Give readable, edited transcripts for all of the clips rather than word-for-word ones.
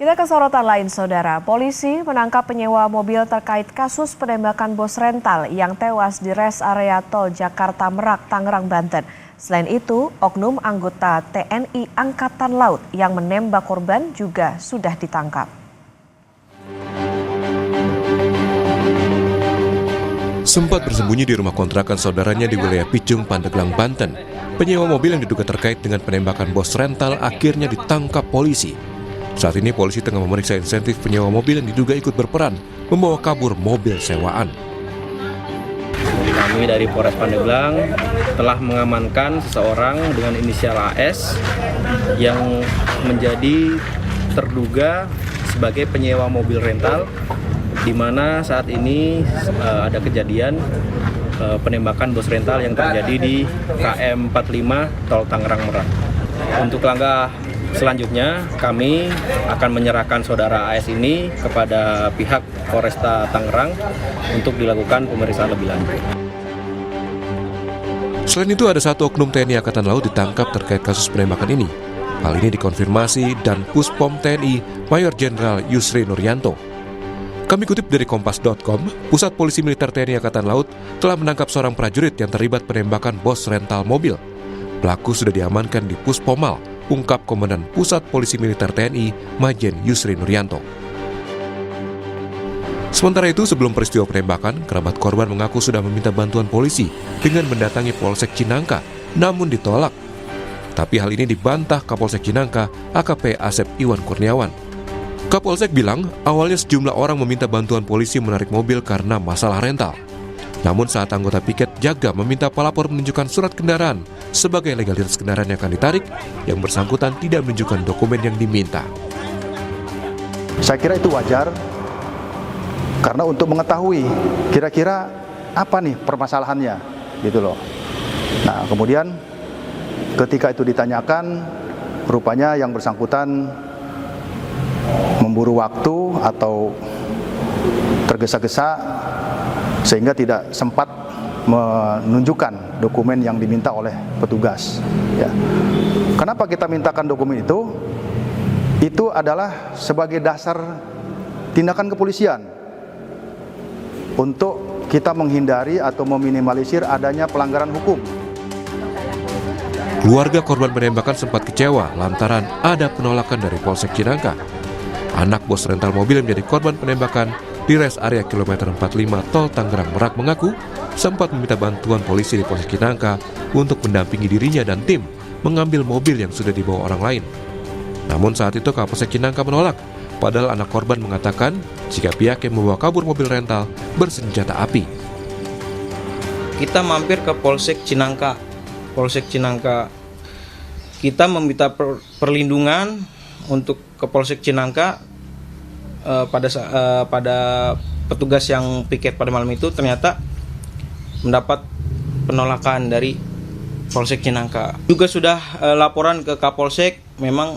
Kita ke sorotan lain, Saudara. Polisi menangkap penyewa mobil terkait kasus penembakan bos rental yang tewas di res area tol Jakarta Merak, Tangerang, Banten. Selain itu, oknum anggota TNI Angkatan Laut yang menembak korban juga sudah ditangkap. Sempat bersembunyi di rumah kontrakan saudaranya di wilayah Picung, Pandeglang, Banten. Penyewa mobil yang diduga terkait dengan penembakan bos rental akhirnya ditangkap polisi. Saat ini polisi tengah memeriksa insentif penyewa mobil yang diduga ikut berperan membawa kabur mobil sewaan. Kami dari Polres Pandeglang telah mengamankan seseorang dengan inisial AS yang menjadi terduga sebagai penyewa mobil rental, di mana saat ini ada kejadian penembakan bos rental yang terjadi di KM 45 Tol Tangerang Merak. Untuk langkah selanjutnya, kami akan menyerahkan saudara AS ini kepada pihak Polresta Tangerang untuk dilakukan pemeriksaan lebih lanjut. Selain itu, ada satu oknum TNI Angkatan Laut ditangkap terkait kasus penembakan ini. Hal ini dikonfirmasi dan Puspom TNI Mayor Jenderal Yusri Nuryanto. Kami kutip dari Kompas.com, Pusat Polisi Militer TNI Angkatan Laut telah menangkap seorang prajurit yang terlibat penembakan bos rental mobil. Pelaku sudah diamankan di Puspomal, ungkap Komandan Pusat Polisi Militer TNI Majen Yusri Nuryanto. Sementara itu, sebelum peristiwa penembakan, kerabat korban mengaku sudah meminta bantuan polisi dengan mendatangi Polsek Cinangka, namun ditolak. Tapi hal ini dibantah Kapolsek Cinangka, AKP Asep Iwan Kurniawan. Kapolsek bilang, awalnya sejumlah orang meminta bantuan polisi menarik mobil karena masalah rental. Namun saat anggota piket jaga meminta pelapor menunjukkan surat kendaraan sebagai legalitas kendaraan yang akan ditarik, yang bersangkutan tidak menunjukkan dokumen yang diminta. Saya kira itu wajar, karena untuk mengetahui kira-kira apa nih permasalahannya, gitu loh. Nah, kemudian ketika itu ditanyakan, rupanya yang bersangkutan memburu waktu atau tergesa-gesa sehingga tidak sempat menunjukkan dokumen yang diminta oleh petugas. Ya. Kenapa kita mintakan dokumen itu? Itu adalah sebagai dasar tindakan kepolisian untuk kita menghindari atau meminimalisir adanya pelanggaran hukum. Keluarga korban penembakan sempat kecewa lantaran ada penolakan dari Polsek Cinangka. Anak bos rental mobil yang menjadi korban penembakan di res area kilometer 45 Tol Tangerang Merak mengaku sempat meminta bantuan polisi di Polsek Cinangka untuk mendampingi dirinya dan tim mengambil mobil yang sudah dibawa orang lain. Namun saat itu Kapolsek Cinangka menolak, padahal anak korban mengatakan jika pihak yang membawa kabur mobil rental bersenjata api. Kita mampir ke Polsek Cinangka. Kita meminta perlindungan untuk ke Polsek Cinangka. Pada petugas yang piket pada malam itu ternyata mendapat penolakan dari Polsek Cinangka. Juga sudah laporan ke Kapolsek, memang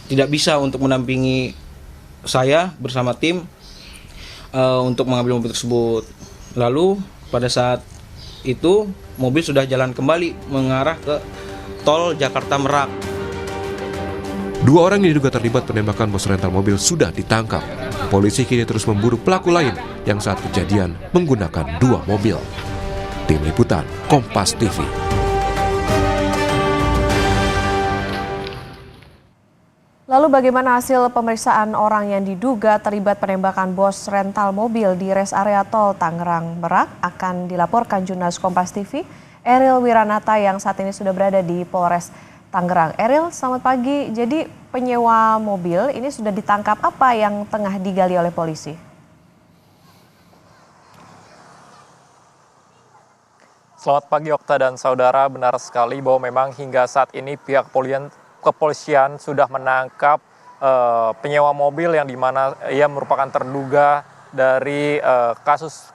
tidak bisa untuk mendampingi saya bersama tim untuk mengambil mobil tersebut. Lalu pada saat itu mobil sudah jalan kembali mengarah ke tol Jakarta Merak. Dua orang yang diduga terlibat penembakan bos rental mobil sudah ditangkap. Polisi kini terus memburu pelaku lain yang saat kejadian menggunakan dua mobil. Tim Liputan Kompas TV. Lalu bagaimana hasil pemeriksaan orang yang diduga terlibat penembakan bos rental mobil di res area tol Tangerang Merak akan dilaporkan jurnalis Kompas TV Eril Wiranata yang saat ini sudah berada di Polres Tangerang. Eril, selamat pagi. Jadi penyewa mobil ini sudah ditangkap, apa yang tengah digali oleh polisi? Selamat pagi Okta dan saudara, benar sekali bahwa memang hingga saat ini pihak kepolisian sudah menangkap penyewa mobil yang dimana ia merupakan terduga dari kasus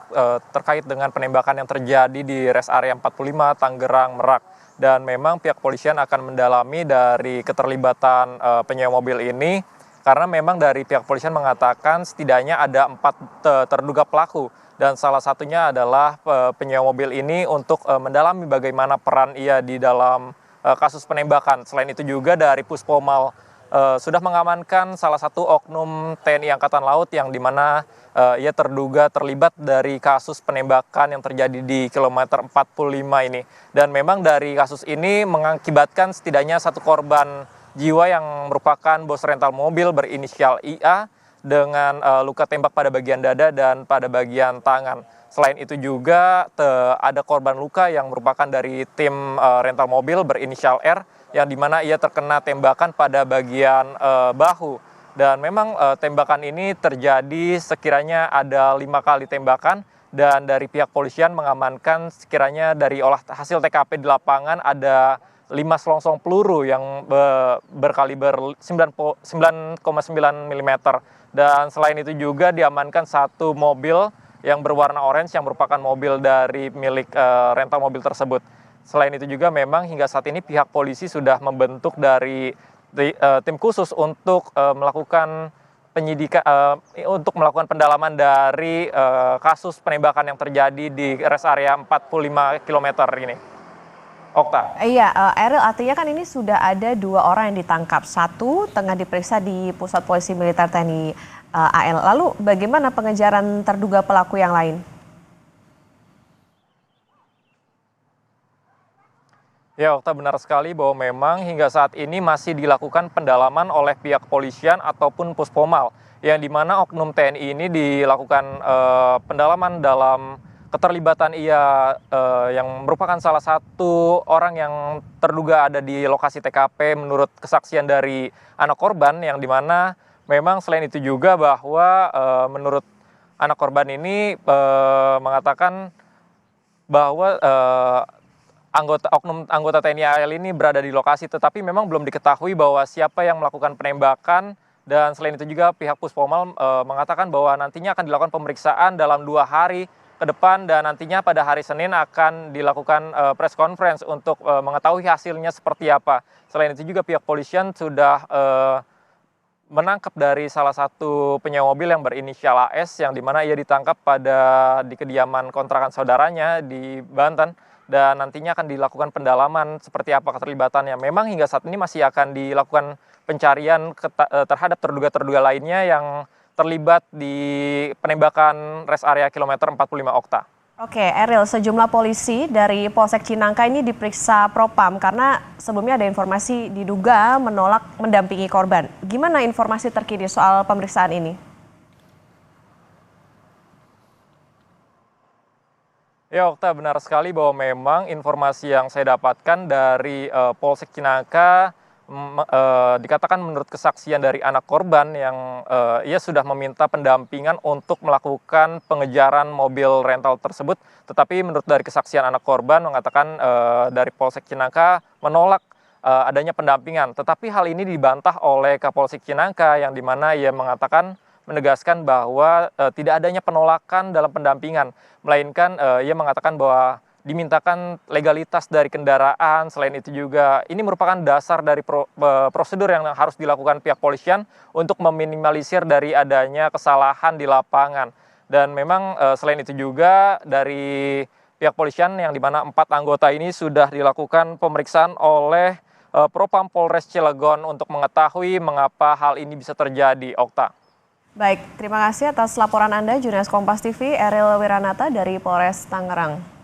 terkait dengan penembakan yang terjadi di res area 45 Tangerang Merak. Dan memang pihak kepolisian akan mendalami dari keterlibatan penyewa mobil ini karena memang dari pihak kepolisian mengatakan setidaknya ada 4 terduga pelaku dan salah satunya adalah penyewa mobil ini untuk mendalami bagaimana peran ia di dalam kasus penembakan. Selain itu juga dari Puspomal sudah mengamankan salah satu oknum TNI Angkatan Laut yang dimana ia terduga terlibat dari kasus penembakan yang terjadi di kilometer 45 ini. Dan memang dari kasus ini mengakibatkan setidaknya satu korban jiwa yang merupakan bos rental mobil berinisial IA dengan luka tembak pada bagian dada dan pada bagian tangan. Selain itu juga ada korban luka yang merupakan dari tim rental mobil berinisial R yang dimana ia terkena tembakan pada bagian bahu. Dan memang tembakan ini terjadi sekiranya ada 5 kali tembakan dan dari pihak polisian mengamankan sekiranya dari hasil TKP di lapangan ada 5 selongsong peluru yang berkaliber 9,9 mm. Dan selain itu juga diamankan satu mobil yang berwarna orange yang merupakan mobil dari milik rental mobil tersebut. Selain itu juga memang hingga saat ini pihak polisi sudah membentuk dari tim khusus untuk melakukan penyidikan, untuk melakukan pendalaman dari kasus penembakan yang terjadi di rest area 45 km ini. Okta. Iya, Eril, artinya kan ini sudah ada 2 orang yang ditangkap. Satu tengah diperiksa di Pusat Polisi Militer TNI AL. Lalu bagaimana pengejaran terduga pelaku yang lain? Ya, Okta, benar sekali bahwa memang hingga saat ini masih dilakukan pendalaman oleh pihak kepolisian ataupun Puspomal, yang dimana oknum TNI ini dilakukan pendalaman dalam keterlibatan ia yang merupakan salah satu orang yang terduga ada di lokasi TKP menurut kesaksian dari anak korban, yang dimana memang selain itu juga bahwa menurut anak korban ini mengatakan bahwa oknum anggota TNI AL ini berada di lokasi, tetapi memang belum diketahui bahwa siapa yang melakukan penembakan. Dan selain itu juga pihak Puspomal mengatakan bahwa nantinya akan dilakukan pemeriksaan dalam 2 hari ke depan dan nantinya pada hari Senin akan dilakukan press conference untuk mengetahui hasilnya seperti apa. Selain itu juga pihak polisian sudah menangkap dari salah satu penyewa mobil yang berinisial AS, yang dimana ia ditangkap di kediaman kontrakan saudaranya di Banten. Dan nantinya akan dilakukan pendalaman seperti apa keterlibatannya. Memang hingga saat ini masih akan dilakukan pencarian terhadap terduga-terduga lainnya yang terlibat di penembakan rest area kilometer 45 Okta. Oke, Eril, sejumlah polisi dari Polsek Cinangka ini diperiksa Propam karena sebelumnya ada informasi diduga menolak mendampingi korban. Gimana informasi terkini soal pemeriksaan ini? Ya, Okta, benar sekali bahwa memang informasi yang saya dapatkan dari Polsek Cinangka dikatakan menurut kesaksian dari anak korban yang ia sudah meminta pendampingan untuk melakukan pengejaran mobil rental tersebut. Tetapi menurut dari kesaksian anak korban mengatakan dari Polsek Cinangka menolak adanya pendampingan. Tetapi hal ini dibantah oleh Kapolsek Cinangka yang dimana ia menegaskan bahwa tidak adanya penolakan dalam pendampingan, melainkan ia mengatakan bahwa dimintakan legalitas dari kendaraan. Selain itu juga ini merupakan dasar dari prosedur yang harus dilakukan pihak polisian untuk meminimalisir dari adanya kesalahan di lapangan. Dan memang selain itu juga dari pihak polisian yang dimana 4 anggota ini sudah dilakukan pemeriksaan oleh Propam Polres Cilegon untuk mengetahui mengapa hal ini bisa terjadi, Okta. Baik, terima kasih atas laporan Anda, jurnalis Kompas TV, Eril Wiranata dari Polres Tangerang.